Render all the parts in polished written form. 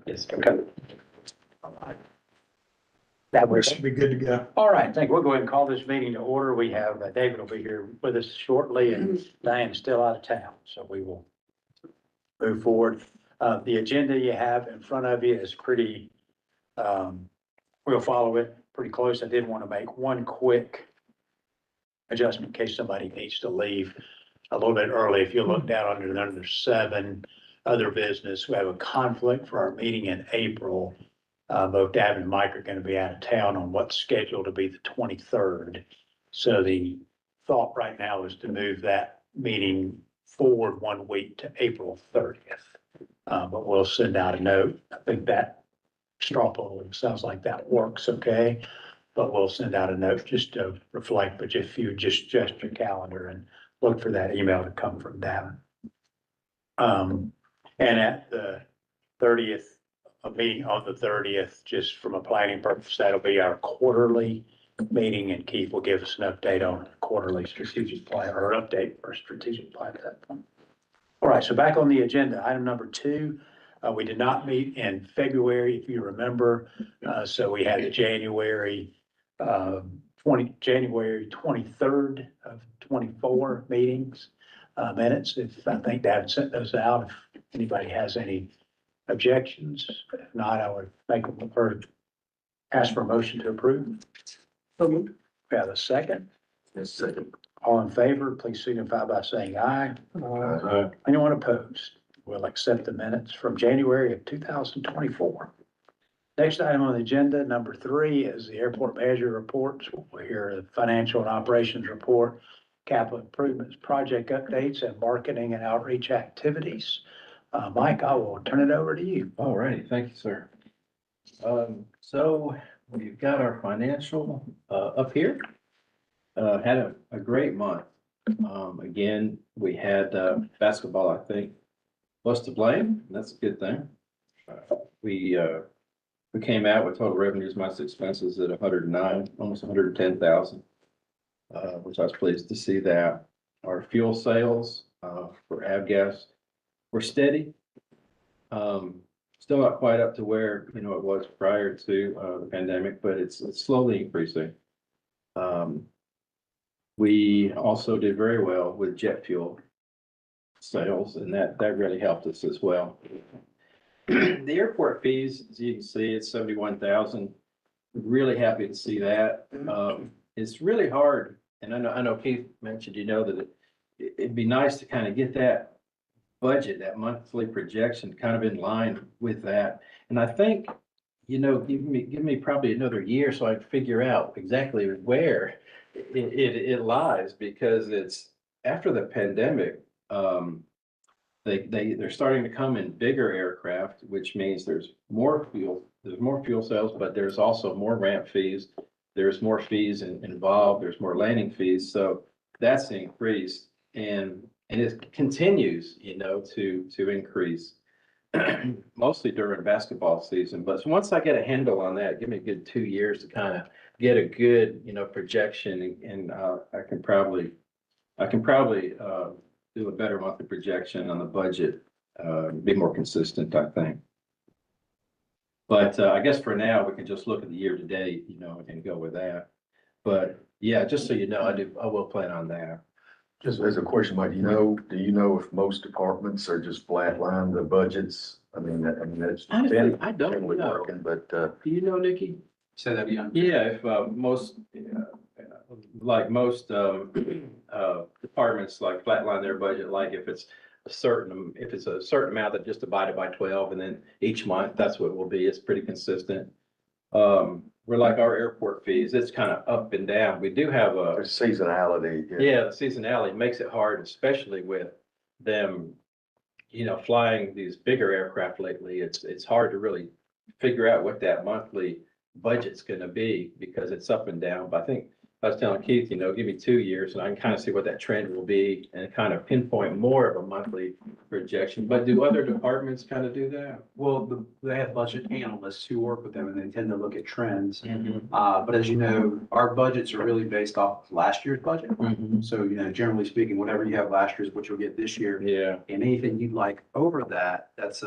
Yes, okay. All right. That We was, should be good to go. all right, I think we'll go ahead and call this meeting to order. We have, David will be here with us shortly and Diane's still out of town, so we will move forward. The agenda you have in front of you is pretty, we'll follow it pretty close. I did want to make one quick adjustment in case somebody needs to leave a little bit early. If you look down under number 7, other business, we have a conflict for our meeting in April. Both Davin and Mike are going to be out of town on what's scheduled to be the 23rd. So the thought right now is to move that meeting forward 1 week to April 30th. But we'll send out a note. I think that straw poll sounds like that works okay. But we'll send out a note just to reflect, but if you just adjust your calendar and look for that email to come from Davin. And at the 30th, a meeting on the 30th, just from a planning purpose, that'll be our quarterly meeting, and Keith will give us an update on the quarterly strategic plan, or update for strategic plan at that point. All right, so back on the agenda, item number 2, we did not meet in February, if you remember. So we had the January 23rd of 24 meetings, minutes. If I think Dad sent those out, if anybody has any objections, if not, I would ask for a motion to approve. We have a second. Yes, second. All in favor, please signify by saying aye. Aye. Anyone opposed? We'll accept the minutes from January of 2024. Next item on the agenda, number 3, is the airport manager reports. We'll hear the financial and operations report, capital improvements, project updates, and marketing and outreach activities. Mike, I will turn it over to you. All righty, thank you, sir. So we've got our financial up here. Had a great month. Again, we had basketball, I think, was to blame. That's a good thing. We came out with total revenues minus expenses at 109, almost 110,000, which I was pleased to see that. Our fuel sales for avgas were steady. Still not quite up to where, it was prior to the pandemic, but it's slowly increasing. We also did very well with jet fuel sales, and that really helped us as well. The airport fees, as you can see, it's 71,000. Really happy to see that. It's really hard, and I know Keith mentioned, that it'd be nice to kind of get that budget, that monthly projection, kind of in line with that. And I think, give me probably another year so I can figure out exactly where it lies, because it's after the pandemic. They're starting to come in bigger aircraft, which means there's more fuel sales, but there's also more ramp fees. There's more fees involved. There's more landing fees. So that's increased, and it continues, to increase mostly during basketball season. But once I get a handle on that, give me a good 2 years to kind of get a good, projection, and I can probably do a better monthly projection on the budget, be more consistent, I think. But I guess for now, we can just look at the year to date, and go with that. But yeah, just so you know, I will plan on that. Just as a question, Mike, do you know if most departments are just flatline the budgets? I mean, it's Honestly, been I don't generally know. working, but, Do you know, Nikki? Say that again. Yeah, if most, like most departments, like flatline their budget, like if it's a certain amount that just divided by 12, and then each month, that's what it will be. It's pretty consistent. We're like our airport fees, it's kind of up and down. We do have there's seasonality. the seasonality makes it hard, especially with them, flying these bigger aircraft lately. It's hard to really figure out what that monthly budget's gonna be, because it's up and down. But I think I was telling Keith, give me 2 years and I can kind of see what that trend will be and kind of pinpoint more of a monthly projection. But do other departments kind of do that? Well, they have budget analysts who work with them, and they tend to look at trends. Mhm. But as you know, our budgets are really based off last year's budget. Mhm. So, generally speaking, whatever you have last year is what you'll get this year. Yeah. And anything you'd like over that, that's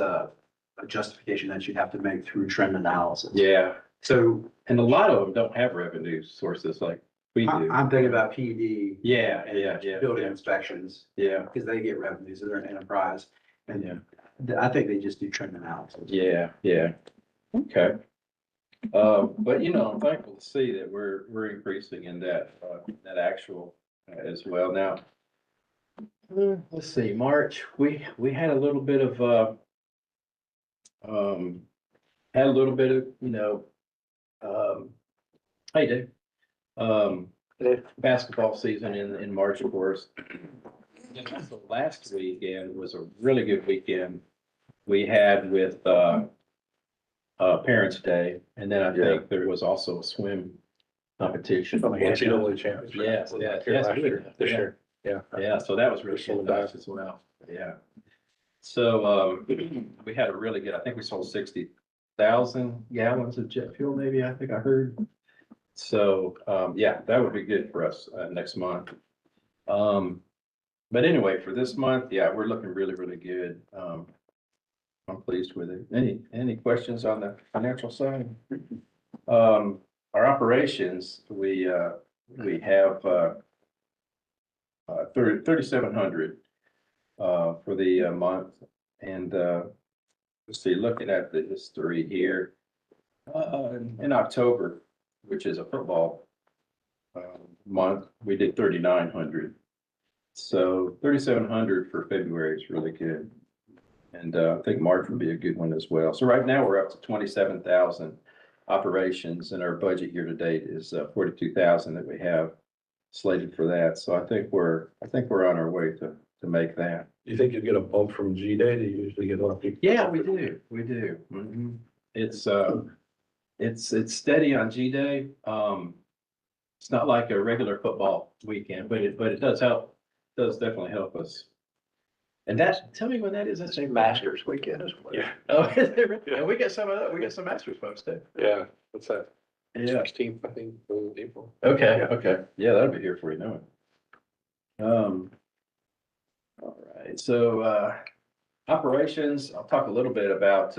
a justification that you'd have to make through trend analysis. Yeah, So and a lot of them don't have revenue sources like we do. I'm thinking about PED. Yeah, and yeah, yeah, Building yeah. inspections, Yeah, because they get revenues, they're an enterprise. yeah, And I think they just do trend analysis. yeah, yeah. Okay. But you know, I'm thankful to see that we're increasing in that actual as well. Now, let's see, March, we had a little bit of, um, you know, how you do? Basketball season in March, of course. And so last weekend was a really good weekend we had with, Parents' Day, and then I think there was also a swim competition. From the NCAA championship. Yes, yes, Here yes. last year, this Yeah. year, yeah. Yeah, so that was really Sold cool out. as well, yeah. So, we had a really good, I think we sold 60,000 gallons of jet fuel, maybe, I think I heard. So, yeah, that would be good for us, next month. But anyway, for this month, yeah, we're looking really, really good. I'm pleased with it. Any questions on the financial side? Our operations, we have, 3,700, for the month. And, let's see, looking at the history here, in October, which is a football, month, we did 3,900. So 3,700 for February is really good. And, I think March would be a good one as well. So right now we're up to 27,000 operations, and our budget year to date is 42,000 that we have slated for that. So I think we're on our way to make that. Do you think you'd get a bump from G-Day? Do you usually get a lot of people? Yeah, we do. Mhm. It's steady on G-Day. It's not like a regular football weekend, but it does help, does definitely help us. And tell me when that is. That's Masters weekend as well. Yeah, Oh, is it really? Yeah. And we get some of that. We get some Masters folks too. yeah, what's that? Yeah. 16th, I think, of April. Okay, Yeah. okay. Yeah, that'll be here for you know it. All right, so, operations, I'll talk a little bit about,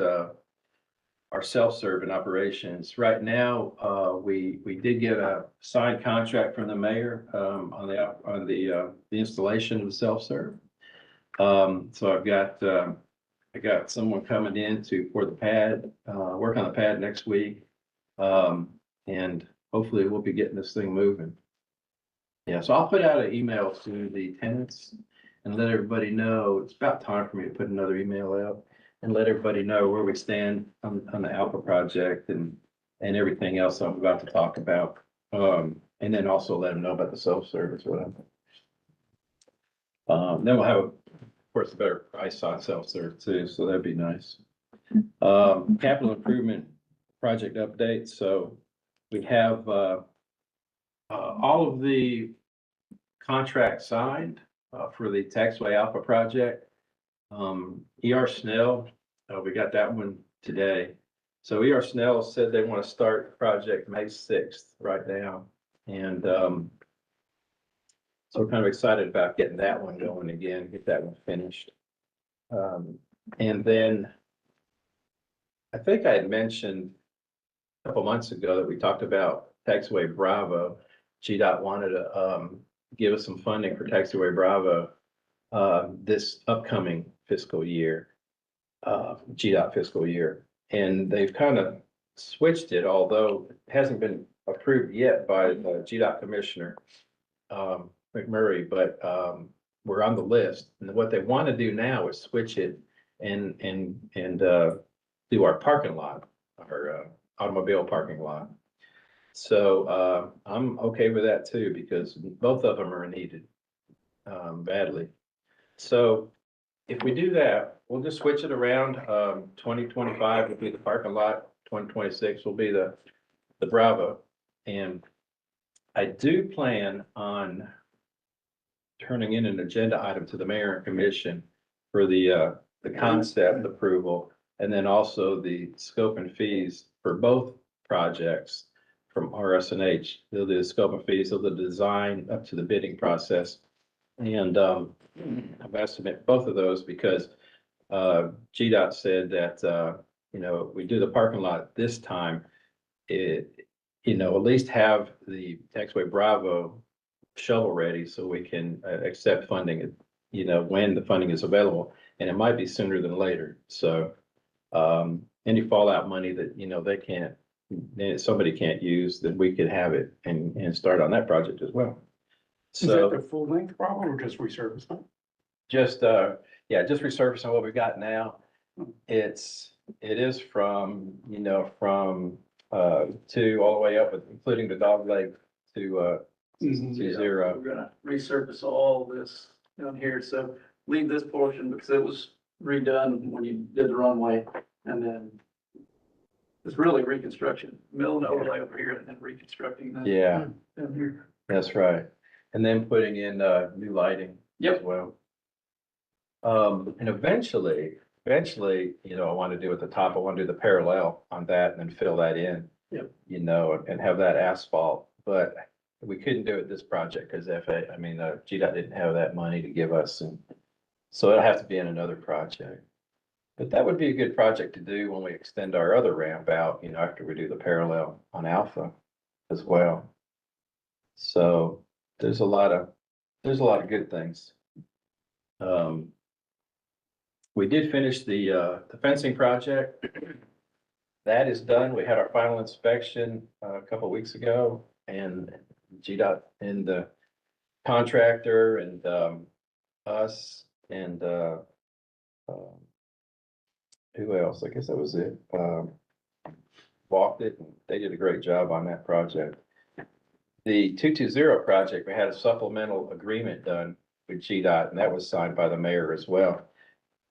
our self-serving operations. Right now, we did get a signed contract from the mayor, on the installation of the self-serve. So I got someone coming in pour the pad, work on the pad next week. And hopefully we'll be getting this thing moving. Yeah, so I'll put out an email to the tenants and let everybody know, it's about time for me to put another email out and let everybody know where we stand on the Alpha project and everything else I'm about to talk about. And then also let them know about the self-service, whatever. Then we'll have, of course, a better price on self-serve too, so that'd be nice. Capital improvement project update, so we have, all of the contracts signed, for the Taxway Alpha project. ER Snell, we got that one today. So ER Snell said they want to start the project May 6th right now. And, so we're kind of excited about getting that one going again, get that one finished. And then I think I had mentioned a couple months ago that we talked about Taxiway Bravo. GDOT wanted to, give us some funding for Taxiway Bravo, this upcoming fiscal year, GDOT fiscal year. And they've kind of switched it, although it hasn't been approved yet by the GDOT commissioner, McMurray, but, we're on the list. And what they want to do now is switch it and do our parking lot, our, automobile parking lot. So, I'm okay with that too, because both of them are needed, badly. So if we do that, we'll just switch it around. 2025 will be the parking lot, 2026 will be the Bravo. And I do plan on turning in an agenda item to the mayor and commission for the concept approval, and then also the scope and fees for both projects from RS&H. They'll do the scope and fees of the design up to the bidding process. And, I've asked to submit both of those because GDOT said that, we do the parking lot this time, at least have the taxway Bravo shovel ready so we can accept funding, when the funding is available. And it might be sooner than later. So any fallout money that, somebody can't use, then we could have it and start on that project as well. Is that the So full length problem or just resurfacing? just, just resurfacing what we've got now. It is from to all the way up, including the dog leg to Yeah, zero. we're gonna resurface all this down here, so leave this portion because it was redone when you did the runway, and then it's really reconstruction, mill and overlay over here, and then reconstructing that Yeah, down here. that's right. And then putting in new lighting as Yep. well. And eventually, I want to do at the top, I want to do the parallel on that and then fill that in. Yep. And have that asphalt, but we couldn't do it this project because GDOT didn't have that money to give us, and so it'll have to be in another project. But that would be a good project to do when we extend our other ramp out, after we do the parallel on Alpha as well. So there's a lot of good things. We did finish the fencing project. That is done. We had our final inspection a couple of weeks ago, and GDOT and the contractor and us and who else? I guess that was it. Walked it, and they did a great job on that project. The 220 project, we had a supplemental agreement done with GDOT, and that was signed by the mayor as well.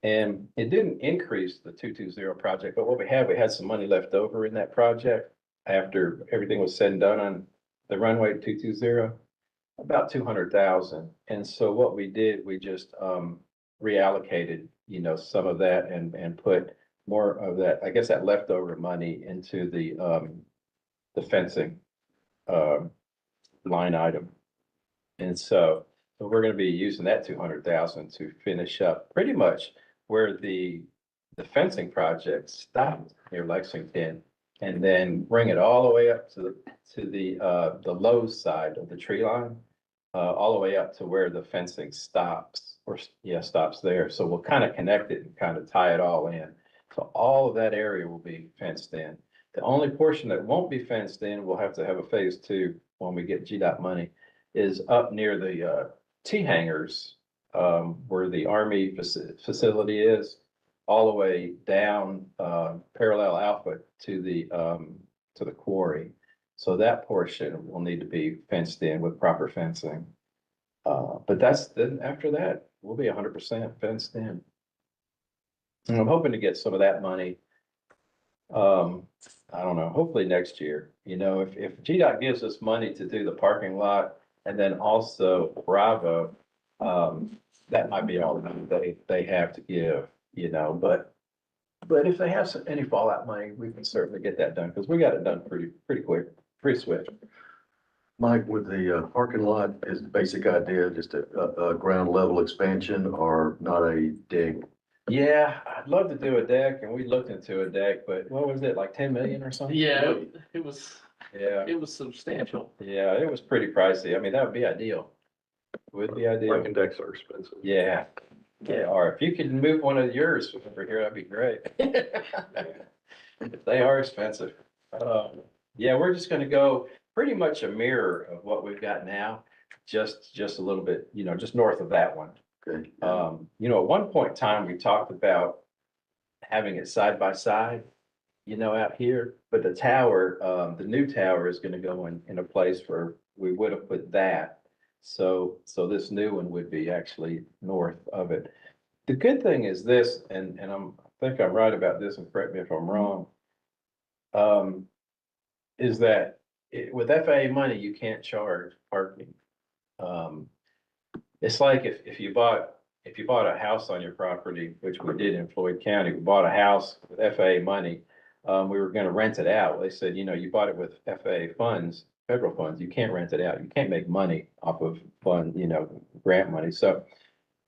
And it didn't increase the 220 project, but what we had some money left over in that project after everything was said and done on the runway 220, about 200,000. And so what we did, we just reallocated, some of that and put more of that, I guess that leftover money into the fencing line item. And so we're going to be using that 200,000 to finish up pretty much where the fencing project stopped near Lexington, and then bring it all the way up to the Lowe's side of the tree line, all the way up to where the fencing stops, stops there. So we'll kind of connect it and kind of tie it all in. So all of that area will be fenced in. The only portion that won't be fenced in, we'll have to have a phase 2 when we get GDOT money, is up near the T hangars, where the Army facility is, all the way down parallel Alpha to the quarry. So that portion will need to be fenced in with proper fencing. But then after that, we'll be 100% fenced in. And I'm hoping to get some of that money. I don't know, hopefully next year. If GDOT gives us money to do the parking lot and then also Bravo, that might be all the money they have to give, but if they have any fallout money, we can certainly get that done, because we got it done pretty quick, pretty swift. Mike, with the parking lot, is the basic idea just a ground level expansion or not a dig? Yeah, I'd love to do a deck, and we looked into a deck, but what was it, like 10 million or something? Yeah, it was substantial. Yeah, it was pretty pricey. I mean, that would be ideal. Would be ideal. Parking decks are expensive. Yeah, or if you could move one of yours over here, that'd be great. They are expensive. Yeah, we're just gonna go pretty much a mirror of what we've got now, just a little bit, just north of that one. Okay. At one point in time, we talked about having it side by side, out here, but the tower, the new tower is gonna go in a place where we would have put that. So this new one would be actually north of it. The good thing is this, and I think I'm right about this, and correct me if I'm wrong, is that with FAA money, you can't charge parking. It's like if you bought a house on your property, which we did in Floyd County, we bought a house with FAA money. We were gonna rent it out. They said, you bought it with FAA funds, federal funds, you can't rent it out. You can't make money off of grant money. So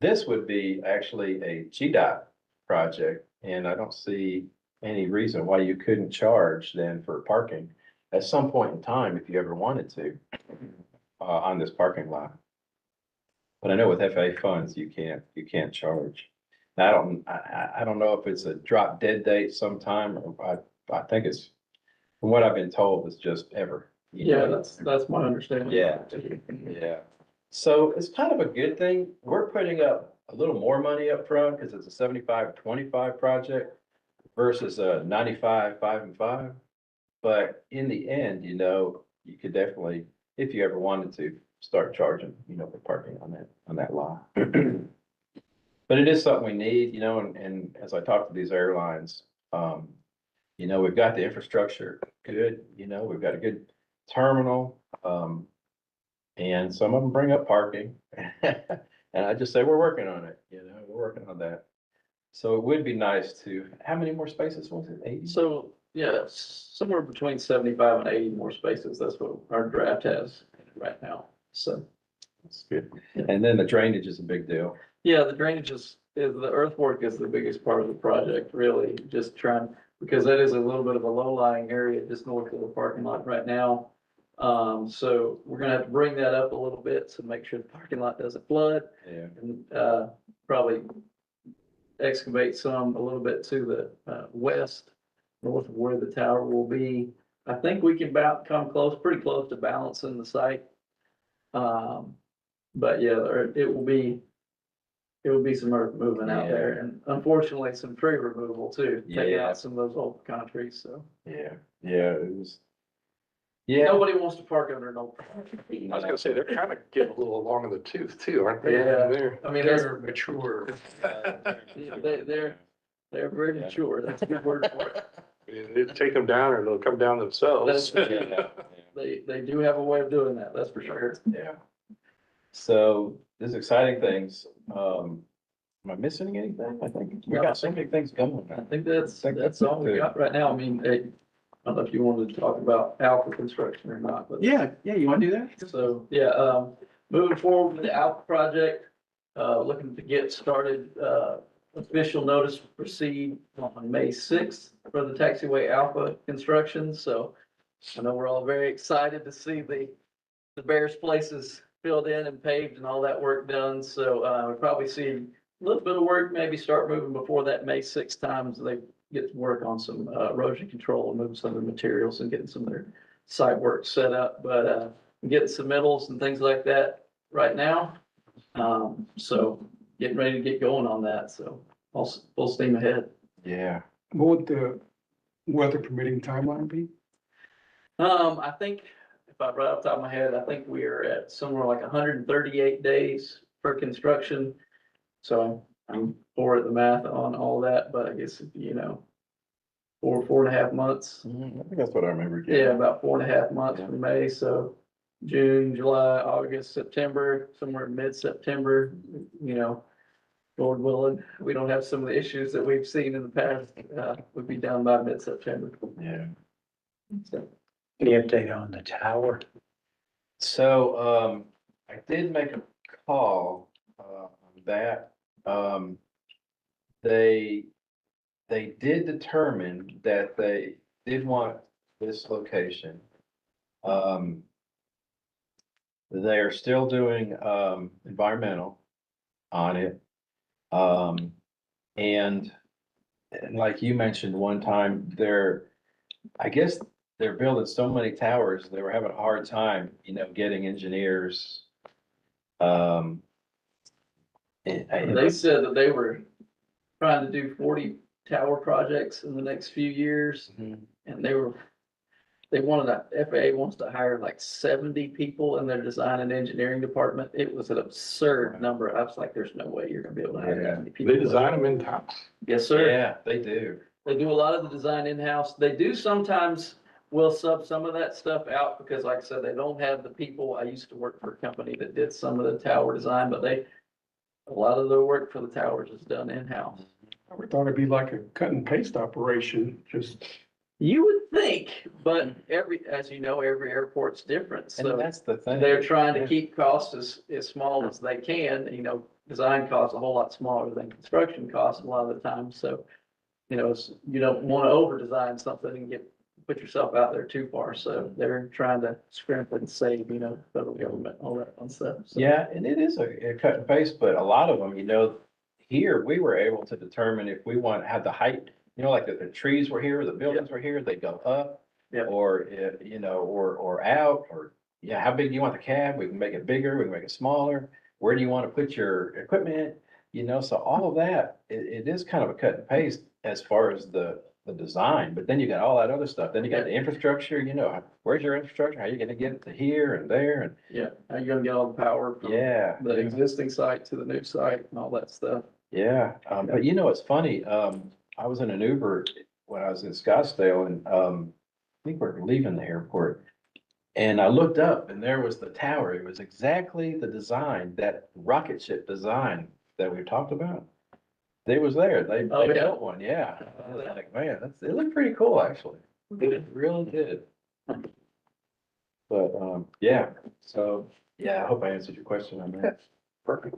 this would be actually a GDOT project, and I don't see any reason why you couldn't charge then for parking at some point in time if you ever wanted to, on this parking lot. But I know with FA funds, you can't charge. Now, I don't know if it's a drop dead date sometime, or I think it's, from what I've been told, it's just ever. You Yeah, know? that's my understanding. Yeah. Yeah, so it's kind of a good thing. We're putting up a little more money up front because it's a 75-25 project versus a 95, 5 and 5. But in the end, you know, you could definitely, if you ever wanted to, start charging, you know, for parking on that lot. But it is something we need, you know, and as I talk to these airlines, you know, we've got the infrastructure good, you know, we've got a good terminal, and some of them bring up parking. And I just say, we're working on it, you know, we're working on that. So it would be nice to, how many more spaces was it? 80? So, yeah, somewhere between 75 and 80 more spaces. That's what our draft has right now. So, That's good. And then the drainage is a big deal. yeah, the drainage is the earthwork is the biggest part of the project, really, just trying, because that is a little bit of a low-lying area just north of the parking lot right now. So we're gonna have to bring that up a little bit to make sure the parking lot doesn't flood, Yeah. and, probably excavate some a little bit to the, west, north of where the tower will be. I think we can come close, pretty close to balancing the site. But yeah, it will be some earth moving out Yeah. there, and unfortunately, some tree removal too, taking Yeah. out some of those old concretes, so. Yeah, it was. Yeah, Nobody wants to park under an old. I was gonna say, they're kind of getting a little long in the tooth too, aren't they? Yeah. They're, I mean, that's- they're mature. They're very mature, that's a good word for it. They take them down or they'll come down themselves. They do have a way of doing that, that's for sure. yeah. So there's exciting things. Am I missing anything? I think we got so many things going. I think that's all we got right now. I mean, I don't know if you wanted to talk about Alpha construction or not, but. Yeah, you want to do that? So, yeah, moving forward with the Alpha project, looking to get started, official notice to proceed on May 6th for the taxiway Alpha construction. So I know we're all very excited to see the various places filled in and paved and all that work done. So, we'll probably see a little bit of work, maybe start moving before that May 6th time, so they get to work on some erosion control and move some of the materials and getting some of their site work set up. But getting submittals and things like that right now. So getting ready to get going on that. So full steam ahead. Yeah. What would the weather permitting timeline be? I think if I right off the top of my head, I think we are at somewhere like 138 days for construction. So I'm poor at the math on all that, but I guess, you know, 4.5 months. I think that's what I remember. Yeah, about 4.5 months from May. So June, July, August, September, somewhere in mid-September, you know, Lord willing, we don't have some of the issues that we've seen in the past, we'd be down by mid-September. Yeah. So, Any update on the tower? So, I did make a call, on that. They did determine that they did want this location. They are still doing, environmental on it. And like you mentioned one time, I guess they're building so many towers, they were having a hard time, you know, getting engineers. They said that they were trying to do 40 tower projects in the next few years, Mhm. and FAA wants to hire like 70 people in their design and engineering department. It was an absurd number. I was like, there's no way you're gonna be able to hire that many people. They design them in-house. Yes, sir. Yeah, they do. They do a lot of the design in-house. They do sometimes will sub some of that stuff out because like I said, they don't have the people. I used to work for a company that did some of the tower design, but a lot of the work for the towers is done in-house. I would thought it'd be like a cut and paste operation, just. You would think, but as you know, every airport's different. And So that's the thing. they're trying to keep costs as small as they can, you know, design costs a whole lot smaller than construction costs a lot of the time, so. You know, you don't want to over-design something and put yourself out there too far, so they're trying to scrimp and save, you know, federal government, all that fun stuff. So. Yeah, and it is a cut and paste, but a lot of them, here, we were able to determine if we have the height, like the trees were here, the buildings were here, they go up. Yeah. Or, or out, or, yeah, how big do you want the cab? We can make it bigger, we can make it smaller. Where do you want to put your equipment? So all of that, it is kind of a cut and paste as far as the design, but then you got all that other stuff. Then you got the infrastructure, where's your infrastructure? How are you gonna get it to here and there? And Yeah, how you gonna get all the power from the existing site to the new site and all that stuff. yeah, but it's funny, I was in an Uber when I was in Scottsdale and, I think we're leaving the airport. And I looked up and there was the tower. It was exactly the design, that rocket ship design that we talked about. It was there. They built one, yeah. I was like, man, it looked pretty cool, actually. It really did. But, yeah, so, yeah, I hope I answered your question on that. Perfect.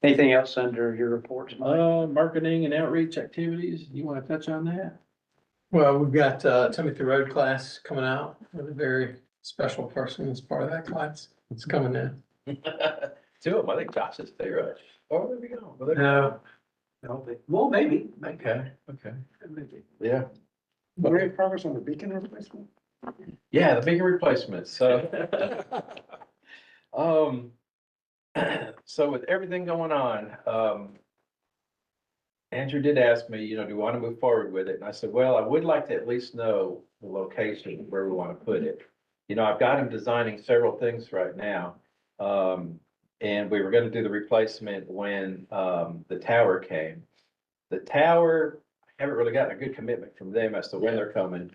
Anything else under your reports, Mike? Marketing and outreach activities, you want to touch on that? Well, we've got Timothy Road class coming out with a very special person as part of that class. It's coming in. Two of them, I think Josh is there, right? Oh, there we go. Well, there- No, Well, maybe. Okay, yeah. But we have progress on the beacon replacement? Yeah, the bigger replacement, so. So with everything going on, Andrew did ask me, do we want to move forward with it? And I said, well, I would like to at least know the location where we want to put it. I've got him designing several things right now. And we were gonna do the replacement when, the tower came. The tower, I haven't really gotten a good commitment from them as to when they're coming.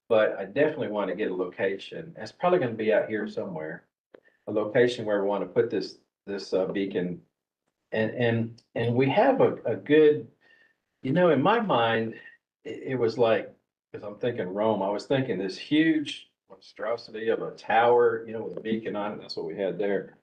But I definitely want to get a location. It's probably gonna be out here somewhere. A location where we want to put this beacon. And we have a good, in my mind, it was like, because I'm thinking Rome, I was thinking this huge monstrosity of a tower, with a beacon on it. That's what we had there.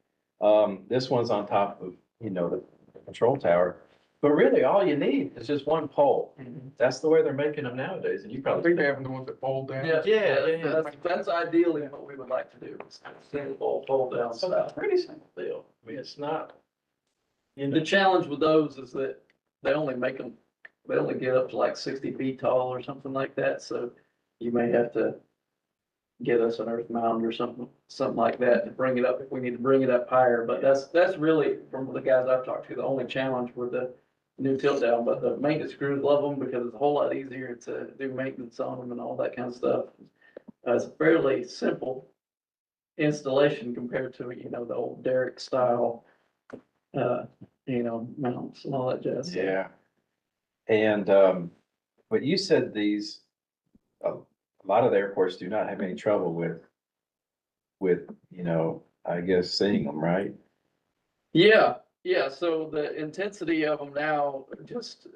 This one's on top of, the control tower. But really, all you need is just one pole. That's the way they're making them nowadays, and you I probably. think they have the ones that fold down. Yeah, that's ideally what we would like to do, is single fold down So style. that's a pretty simple deal. I mean, it's not. The challenge with those is that they only get up to like 60 feet tall or something like that, so you may have to get us an earth mound or something like that to bring it up if we need to bring it up higher, but that's really, from the guys I've talked to, the only challenge with the new tilt down, but the maintenance crews love them because it's a whole lot easier to do maintenance on them and all that kind of stuff. It's a fairly simple installation compared to, the old derrick style, mounts and all that jazz. Yeah. And, but you said a lot of the airports do not have any trouble with, I guess, seeing them, right? Yeah, so the intensity of them now just,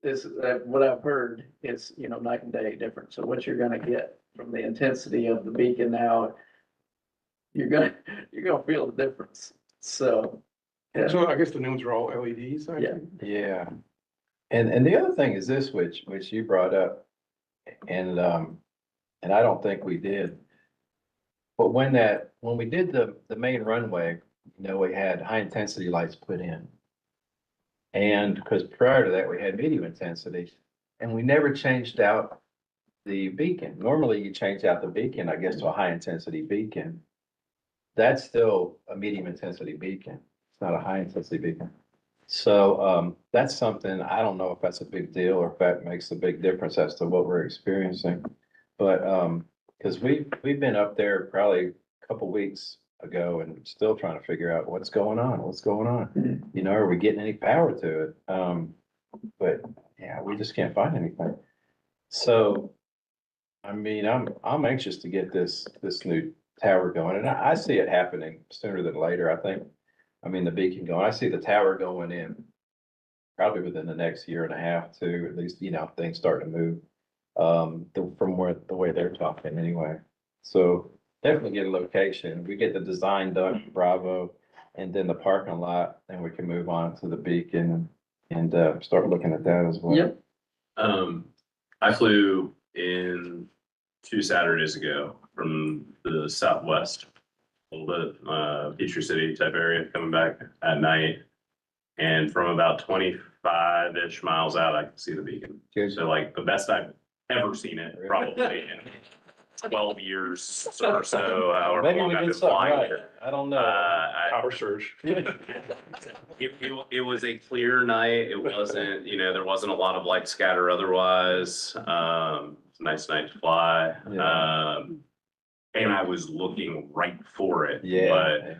is, what I've heard is, night and day different. So what you're gonna get from the intensity of the beacon now, you're gonna feel the difference. So. Yeah. So I guess the new ones are all LEDs. I Yeah. think. Yeah. And the other thing is this, which you brought up, and I don't think we did. But when we did the main runway, we had high intensity lights put in. And because prior to that, we had medium intensity, and we never changed out the beacon. Normally you change out the beacon, I guess, to a high intensity beacon. That's still a medium intensity beacon. It's not a high intensity beacon. So, that's something, I don't know if that's a big deal or if that makes a big difference as to what we're experiencing. But, because we've been up there probably a couple weeks ago and still trying to figure out what's going on. Are we getting any power to it? But yeah, we just can't find anything. So, I mean, I'm anxious to get this new tower going, and I see it happening sooner than later, I think. I mean, the beacon going, I see the tower going in probably within the next year and a half too, at least, things start to move. From the way they're talking anyway. So definitely get a location. We get the design done, Bravo. and then the parking lot, and we can move on to the beacon and, start looking at that as well. Yep. I flew in 2 Saturdays ago from the southwest, a little bit, Peachtree City type area, coming back at night. And from about 25-ish miles out, I can see the beacon. Good. So like the best I've ever seen it, probably in 12 years or so, however Maybe long we I've did been something flying right. here. I don't know. Power surge. It was a clear night. It wasn't, there wasn't a lot of light scatter otherwise. It's a nice night to fly. Yeah. And I was looking right for it. Yeah. But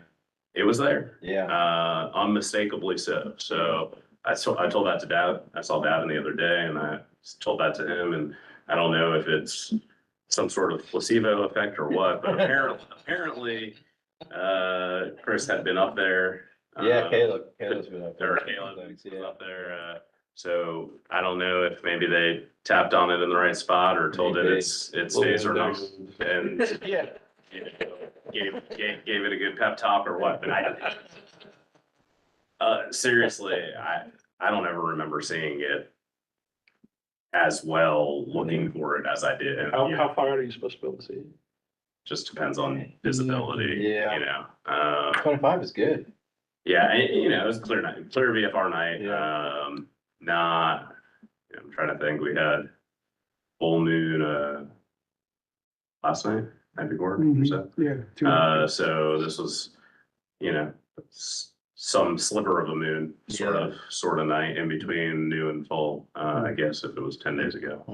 it was there. Yeah. Unmistakably so. So I told that to Dad. I saw Davin the other day and I told that to him, and I don't know if it's some sort of placebo effect or what, but apparently, Chris had been up there. Yeah, Caleb's been up there. Or Caleb Thanks, was yeah. up there. So I don't know if maybe they tapped on it in the right spot or told it Maybe. it stays or not. And Yeah. gave it a good pep talk or what, but seriously, I don't ever remember seeing it as well, looking for it as I did. And, How far out are you supposed to be able to see? just depends on visibility, Yeah. 25 is good. Yeah, and, it was a clear night, clear VFR night. Yeah. Not, I'm trying to think, we had full moon, last night before or so. Yeah. So this was, some sliver of a moon, sort of night in between new and full, I guess if it was 10 days ago.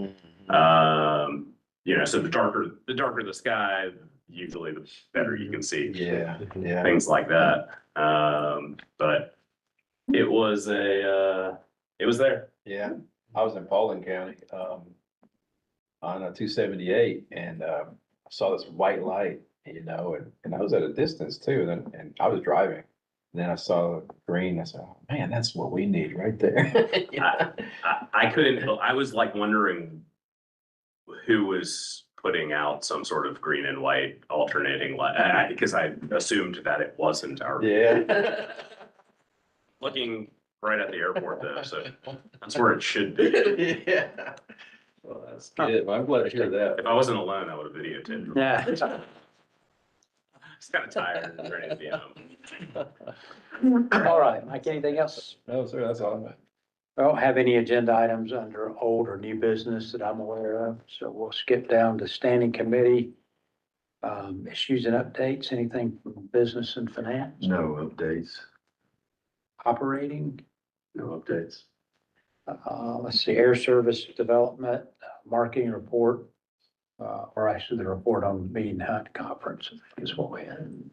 So the darker the sky, usually the better you can see. Yeah, yeah. Things like that. But it was it was there. Yeah, I was in Paulding County, on a 278 and, I saw this white light, and I was at a distance too, and I was driving. Then I saw green, I said, oh, man, that's what we need right there. I couldn't, I was like wondering who was putting out some sort of green and white alternating light, because I assumed that it wasn't our. Yeah. Looking right at the airport though, so that's where it should be. Yeah. Well, that's good. Well, I'm glad to hear that. If I wasn't alone, I would have videotaped. Yeah. It's kind of tired and ready to be home. All right, Mike, anything else? No, sir, that's all. I don't have any agenda items under old or new business that I'm aware of, so we'll skip down to standing committee. Issues and updates, anything from business and finance, No updates. operating? No updates. Let's see, air service development, marketing report, or actually the report on the meeting hunt conference is what we had.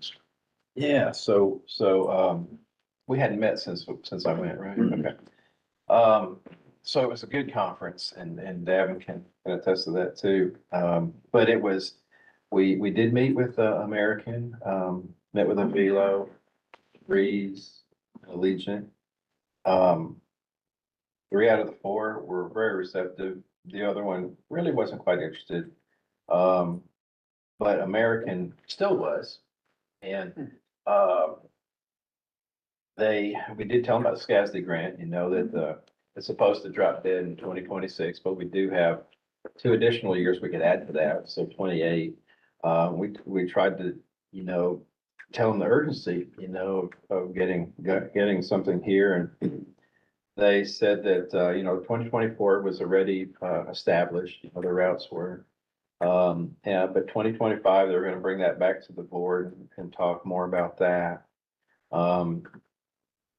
Yeah, so, we hadn't met since I went, right? Mhm. Okay. So it was a good conference and Davin can attest to that too. But it was, we did meet with, American, met with Avilo, Breeze, Allegiant. 3 out of the 4 were very receptive. The other one really wasn't quite interested. But American still was. And, we did tell them about the SCASD grant, that, it's supposed to drop dead in 2026, but we do have 2 additional years we could add to that, so 28. We tried to, tell them the urgency, of getting something here, and they said that, 2024 was already, established, the routes were. But 2025, they're gonna bring that back to the board and talk more about that.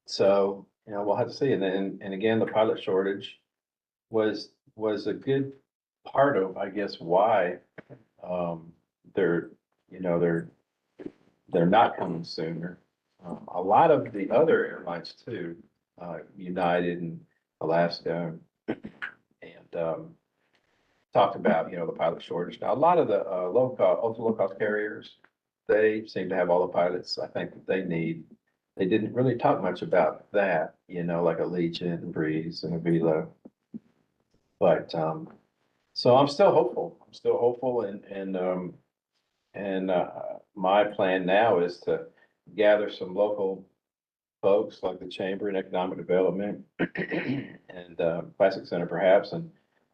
So, we'll have to see. And then, and again, the pilot shortage was a good part of, I guess, why, they're not coming sooner. A lot of the other airlines too, United and Alaska, and, talked about, the pilot shortage. Now, a lot of the, ultra low cost carriers, they seem to have all the pilots I think that they need. They didn't really talk much about that, like Allegiant and Breeze and Avilo. But, so I'm still hopeful and my plan now is to gather some local folks like the Chamber and Economic Development and Classic Center perhaps,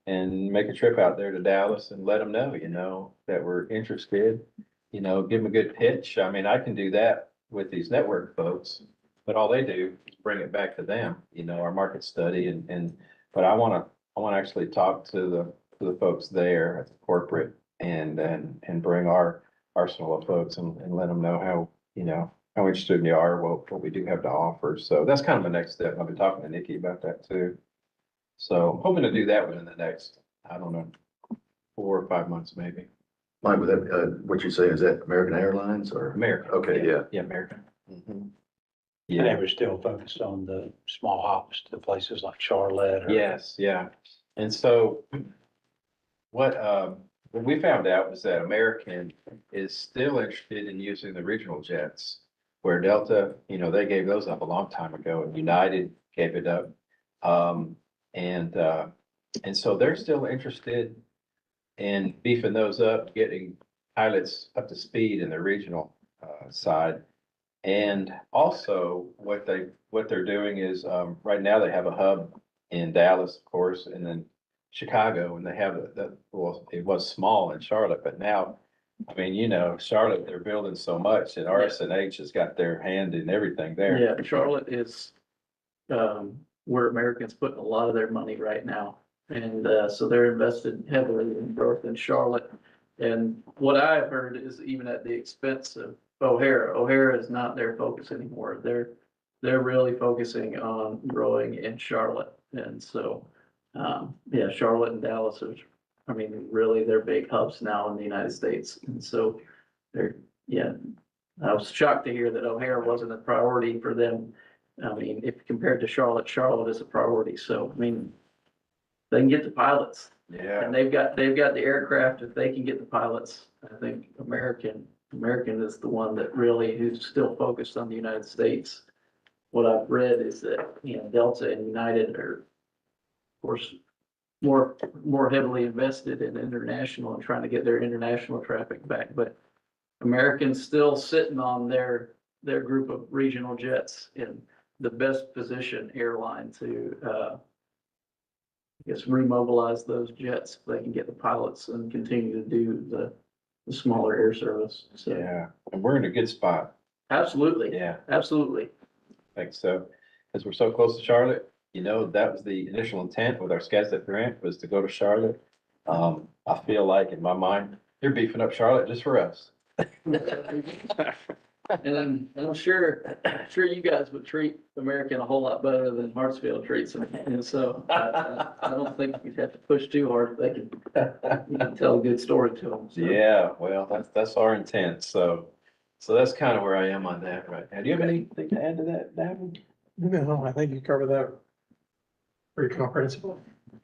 and make a trip out there to Dallas and let them know, that we're interested. Give them a good pitch. I mean, I can do that with these network folks, but all they do is bring it back to them, our market study but I want to actually talk to the folks there at the corporate and bring our arsenal of folks and let them know how interested they are, what we do have to offer. So that's kind of the next step. I've been talking to Nikki about that too. So I'm hoping to do that within the next, I don't know, 4 or 5 months, maybe. Mike, with that, what you say, is that American Airlines or? American. Okay, yeah. Yeah, American. Mhm. And Yeah, they were still focused on the small hops to places like Charlotte or. yes, yeah. And so what we found out was that American is still interested in using the regional jets, where Delta, they gave those up a long time ago, and United gave it up. Um, and so they're still interested in beefing those up, getting pilots up to speed in the regional side. And also what they're doing is, right now they have a hub in Dallas, of course, and then Chicago, and they have well, it was small in Charlotte, but now, I mean, Charlotte, they're building so much, and RSNH has got their hand in everything there. Yeah, Charlotte is, where Americans putting a lot of their money right now. And, so they're invested heavily in growth in Charlotte. And what I've heard is even at the expense of O'Hara. O'Hara is not their focus anymore. They're really focusing on growing in Charlotte. And so, yeah, Charlotte and Dallas are, I mean, really they're big hubs now in the United States. And so yeah, I was shocked to hear that O'Hara wasn't a priority for them. I mean, if compared to Charlotte, Charlotte is a priority. So, I mean, they can get the pilots. Yeah. And they've got the aircraft. If they can get the pilots, I think American is the one that really, who's still focused on the United States. What I've read is that, Delta and United are, of course, more heavily invested in international and trying to get their international traffic back. But American's still sitting on their group of regional jets in the best position airline to, I guess, remobilize those jets if they can get the pilots and continue to do the smaller air service. So, Yeah, and we're in a good spot. absolutely, Yeah, absolutely. I think so. Because we're so close to Charlotte, that was the initial intent with our SCASDAP grant, was to go to Charlotte. I feel like in my mind, they're beefing up Charlotte just for us. And I'm sure you guys would treat American a whole lot better than Hartsfield treats them. And so I don't think you'd have to push too hard. You can tell a good story to them. So. Yeah, well, that's our intent. So that's kind of where I am on that right now. Do you have anything to add to that, David? No, I think you covered that pretty comprehensively.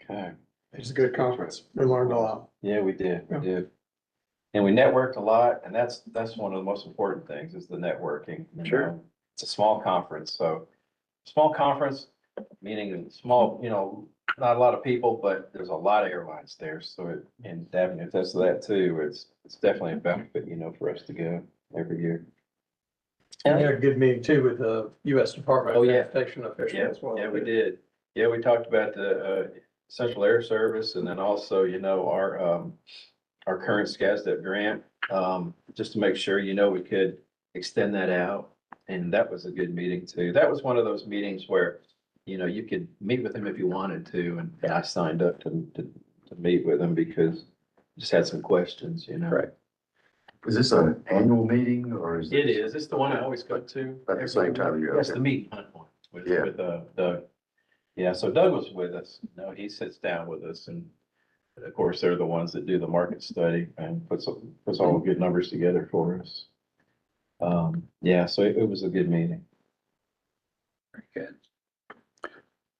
Okay. It's a good conference. We learned a lot. Yeah, we did. We Yeah. did. And we networked a lot, and that's one of the most important things is the networking. Sure. It's a small conference, so small conference, meaning small, not a lot of people, but there's a lot of airlines there. So and Davin attests to that too. It's definitely a benefit, for us to go every year. And we had a good meeting too with the US Department Oh, of yeah. Transportation official Yeah, as well. yeah, we did. Yeah, we talked about the Central Air Service and then also, our current SCASDAP grant, just to make sure, we could extend that out. And that was a good meeting too. That was one of those meetings where, you could meet with him if you wanted to. And I signed up to meet with him because I just had some questions, Correct. Is this an annual meeting or is? It is. It's the one I always go to. At the same time of year, That's okay. the meeting one with Yeah. Doug. Yeah, so Doug was with us. He sits down with us and of course, they're the ones that do the market study and puts all the good numbers together for us. Yeah, so it was a good meeting. Very good.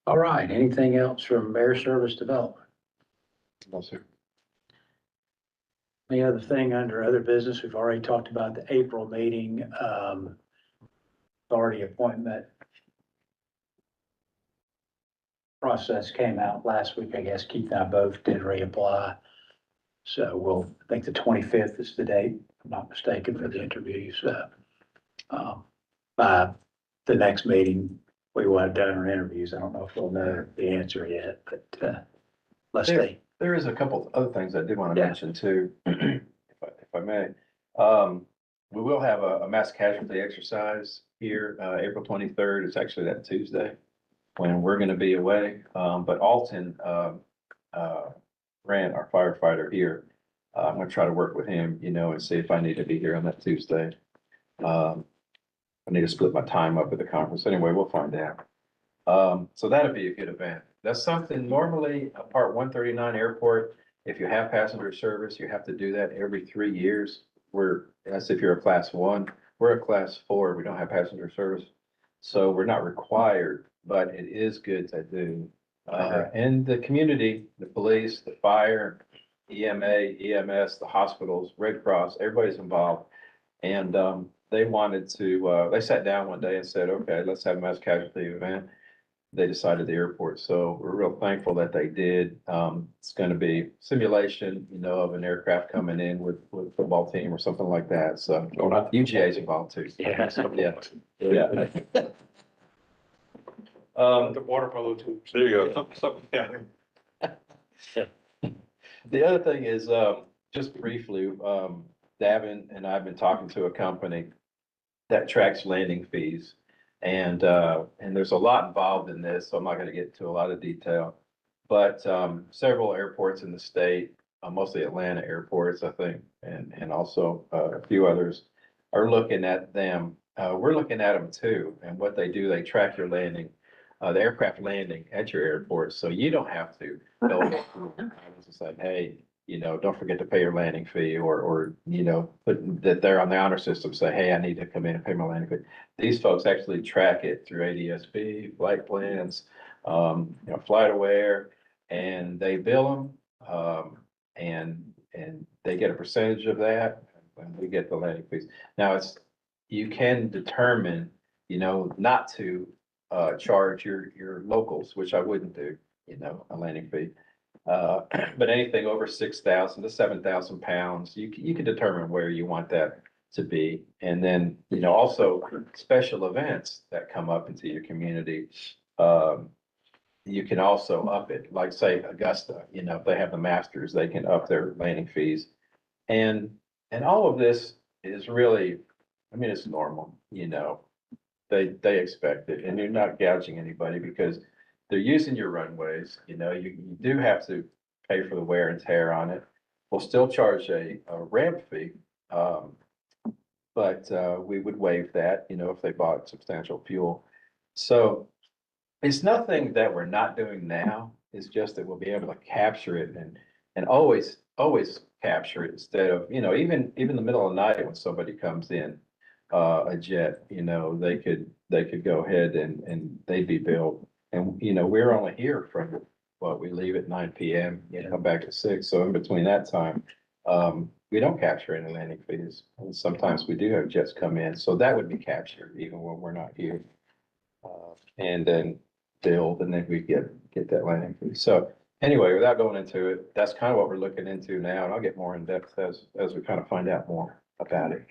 All right, anything else from Air Service Development? No, sir. The other thing under other business, we've already talked about the April meeting, authority appointment process came out last week. I guess Keith and I both did reapply. So I think the 25th is the date, if I'm not mistaken, for the interviews. By the next meeting, we will have done our interviews. I don't know if we'll know the answer yet, but, let's see. There is a couple of other things I did want to Yeah. mention too, if I may. We will have a mass casualty exercise here, April 23rd. It's actually that Tuesday when we're going to be away. But Alton, Grant, our firefighter here, I'm going to try to work with him, and see if I need to be here on that Tuesday. I need to split my time up at the conference. Anyway, we'll find out. So that'd be a good event. That's something normally a Part 139 airport, if you have passenger service, you have to do that every 3 years. That's if you're a class 1. We're a class 4. We don't have passenger service. So we're not required, but it is good to do. And the community, the police, the fire, EMA, EMS, the hospitals, Red Cross, everybody's involved. And they wanted to, they sat down one day and said, okay, let's have a mass casualty event. They decided the airport. So we're real thankful that they did. It's going to be simulation, of an aircraft coming in with a football team or something like that. So UGA is involved too. Yeah. Yeah. The water polo tubes. There you go. Something, yeah. The other thing is, just briefly, Davin and I've been talking to a company that tracks landing fees. And there's a lot involved in this, so I'm not gonna get into a lot of detail. But, several airports in the state, mostly Atlanta airports, I think, and also a few others are looking at them. We're looking at them too, and what they do, they track your landing, the aircraft landing at your airport, so you don't have to go and say, hey, don't forget to pay your landing fee or, put that they're on the honor system, say, hey, I need to come in and pay my landing fee. These folks actually track it through ADSB, flight plans, FlightAware, and they bill them, and they get a percentage of that, and we get the landing fees. Now you can determine, not to, charge your locals, which I wouldn't do, a landing fee. But anything over 6,000 to 7,000 pounds, you can determine where you want that to be. And then, also special events that come up into your community, you can also up it, like say Augusta, if they have the Masters, they can up their landing fees. And all of this is really, it's normal, they expect it, and you're not gouging anybody because they're using your runways, you do have to pay for the wear and tear on it. We'll still charge a ramp fee, but we would waive that, if they bought substantial fuel. So it's nothing that we're not doing now. It's just that we'll be able to capture it and always capture it instead of, even the middle of the night when somebody comes in, a jet, they could go ahead and they'd be billed. And, we're only here from we leave at 9 PM, come back at 6. So in between that time, we don't capture any landing fees. And sometimes we do have jets come in. So that would be captured even when we're not here. And then billed, and then we get that landing fee. So anyway, without going into it, that's kind of what we're looking into now. And I'll get more in depth as we kind of find out more about it.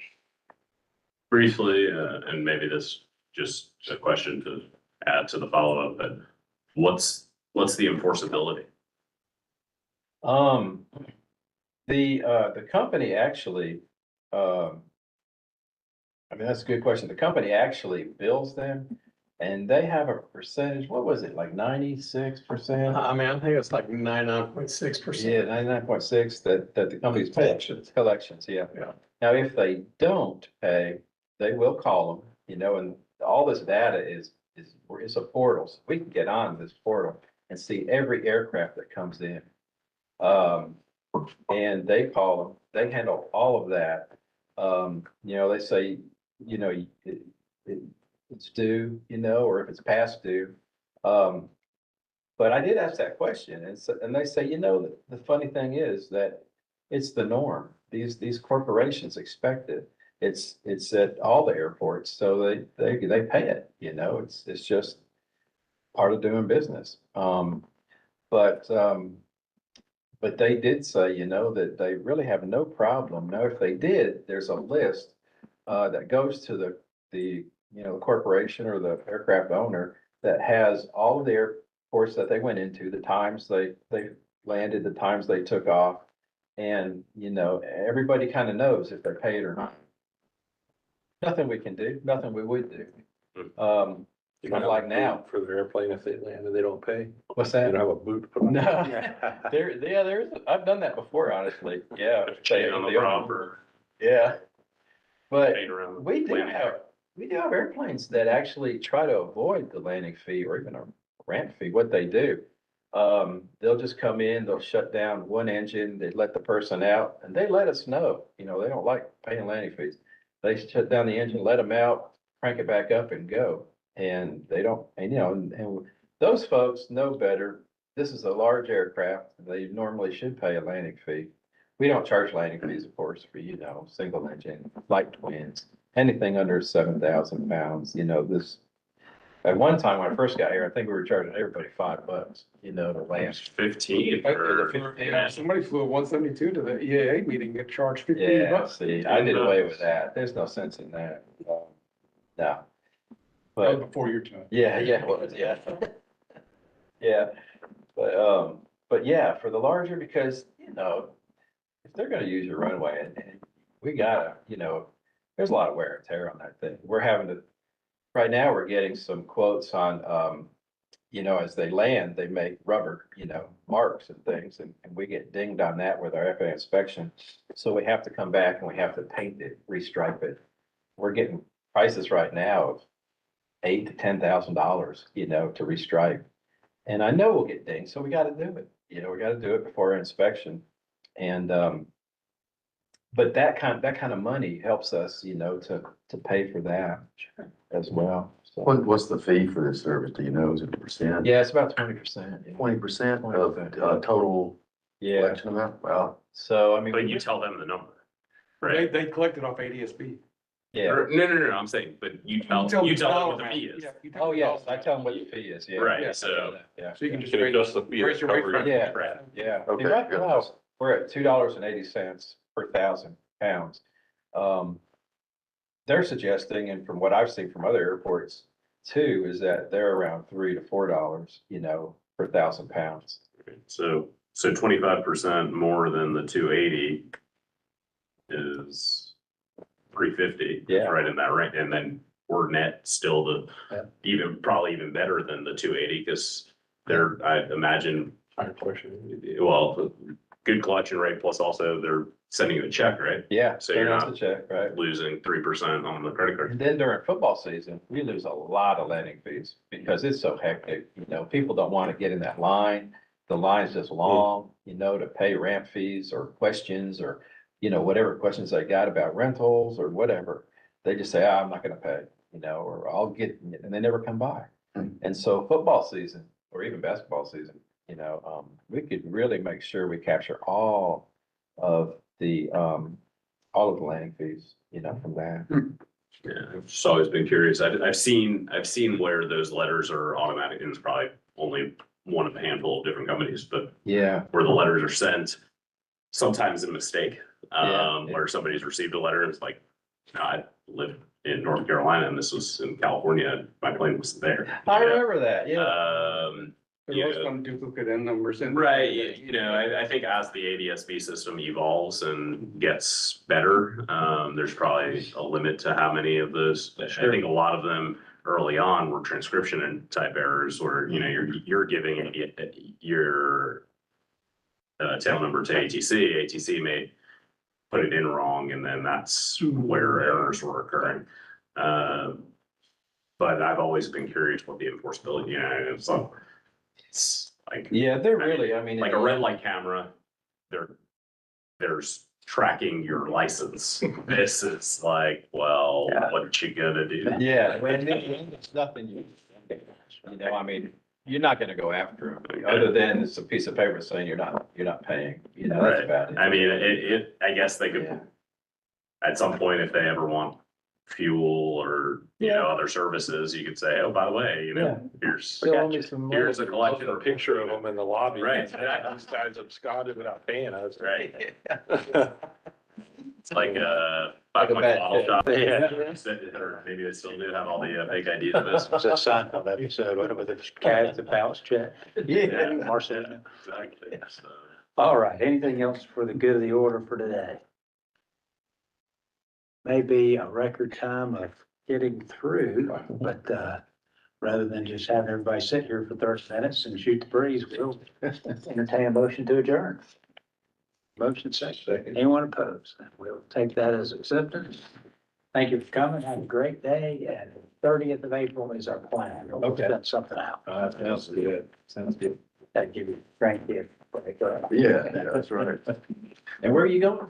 Briefly, and maybe this just a question to add to the follow-up, but what's the enforceability? The company actually, that's a good question. The company actually bills them and they have a percentage, what was it, like 96%? I think it's like 99.6%. Yeah, 99.6 that the company's paying. Collections, yeah. Yeah. Now, if they don't pay, they will call them, and all this data is a portal. So we can get on this portal and see every aircraft that comes in. And they call them, they handle all of that. They say, it's due, or if it's past due. But I did ask that question and they say, the funny thing is that it's the norm. These corporations expect it. It's at all the airports, so they pay it, it's just part of doing business. But they did say, that they really have no problem. Now, if they did, there's a list that goes to the you know, the corporation or the aircraft owner that has all of the airports that they went into, the times they landed, the times they took off. And, you know, everybody kind of knows if they're paid or not. Nothing we can do, nothing we would do. Kind of like now. For their airplane, if they land and they don't pay, What's you that? don't have a boot to put on. No, there's, I've done that before, honestly. Yeah. Chain on the prop or Yeah. But chain around. we do landing have, we do have airplanes that actually try to avoid the landing fee or even a ramp fee. What they do, they'll just come in, they'll shut down one engine, they let the person out, and they let us know, you know, they don't like paying landing fees. They shut down the engine, let them out, crank it back up and go. And they don't, and you know, and those folks know better. This is a large aircraft. They normally should pay a landing fee. We don't charge landing fees, of course, for, you know, single engine, like twins, anything under 7,000 pounds, you know, this. At one time, when I first got here, I think we were charging everybody $5, you know, to land. 15 or, Yeah, somebody flew a 172 to the EAA meeting, get charged Yeah, $15. see, I did away with that. There's no sense in that. No. That But was before your time. yeah, yeah, well, yeah. Yeah, but yeah, for the larger, because, you know, if they're gonna use your runway and we gotta, you know, there's a lot of wear and tear on that thing. We're having to, right now, we're getting some quotes on, you know, as they land, they make rubber, you know, marks and things, and we get dinged on that with our FAA inspection. So we have to come back and we have to paint it, restripe it. We're getting prices right now of $8,000 to $10,000, you know, to restripe. And I know we'll get dinged, so we gotta do it, you know, we gotta do it before our inspection. And, but that kind of money helps us, you know, to pay for that as well. So, What's the fee for this service? Do you know? Is it a percent? yeah, it's about 20%. 20% of 20%. Total Yeah, collection amount? Wow. so I mean. but you tell them the number, They, right? they collected off ADSB. Yeah, No, I'm saying, but you tell them what the fee is. Yeah, you tell oh, them yes, the I tell them what the fee is, yeah. Right, Yeah. so, Yeah. So you can just Can raise, adjust the fee. raise your rate. for- Yeah. right. Yeah, Okay, and right good. now, we're at $2.80 per 1,000 pounds. They're suggesting, and from what I've seen from other airports too, is that they're around $3 to $4, you know, per 1,000 pounds. so 25% more than the 280 is 350. Yeah. Right in that range, and then we're net still Yeah. probably even better than the 280, because they're, I imagine, Higher collection. well, good collection rate, plus also they're sending you a check, right? Yeah, So so you're that's not- the check, right? Losing 3% on the credit card. And then during football season, we lose a lot of landing fees because it's so hectic. You know, people don't want to get in that line. The line's just long, you know, to pay ramp fees or questions or, you know, whatever questions they got about rentals or whatever. They just say, I'm not gonna pay, you know, or I'll get, and they never come by. And so football season or even basketball season, you know, we could really make sure we capture all of the landing fees, you know, from that. Yeah, I've just always been curious. I've seen where those letters are automatic, and it's probably only one of a handful of different companies, but Yeah, where the letters are sent, sometimes a mistake, Yeah. where somebody's received a letter and it's like, no, I live in North Carolina and this was in California. My plane was there. I You know? remember that, yeah. There was Yeah. some duplicate N numbers in. Right, you know, I think as the ADS-B system evolves and gets better, there's probably a limit to how many of those. I Sure. think a lot of them early on were transcription and type errors where, you know, you're giving your tail number to ATC may put it in wrong, and then that's where errors were occurring. But I've always been curious what the enforceability, you know, so it's like. Yeah, they're really, I mean. Like a red light camera, there's tracking your license. This is like, well, what you gonna do? Yeah, when there's nothing you know, I mean, you're not gonna go after them, other than it's a piece of paper saying you're not paying, you know, that's Right. about it. I mean, I guess they could, Yeah. at some point, if they ever want fuel or, you know, Yeah. other services, you could say, oh, by the way, you know, here's, Still owe me some money. here's a collection. A picture of them in the lobby. Right. These guys absconded without paying us. Right. like a Like a 5 point bad bottle tip. shop. Yeah. Or maybe they still do have all the fake IDs of this. It's a Seinfeld episode, what with the cash, the bounce check. Marcel. Exactly, so. All right, anything else for the good of the order for today? Maybe a record time of getting through, but, rather than just have everybody sit here for 30 minutes and shoot the breeze, we'll entertain a motion to adjourn. Motion second. Anyone opposed? We'll take that as acceptance. Thank you for coming. Have a great day. And 30th of April is our plan. We'll Okay. set something out. Sounds good. Sounds good. That give you grandkid. Yeah, that's right. And where are you going?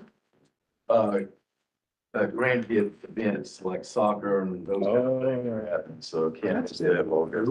Grandkid events like soccer and those kind of things are happening, so can't stay up longer.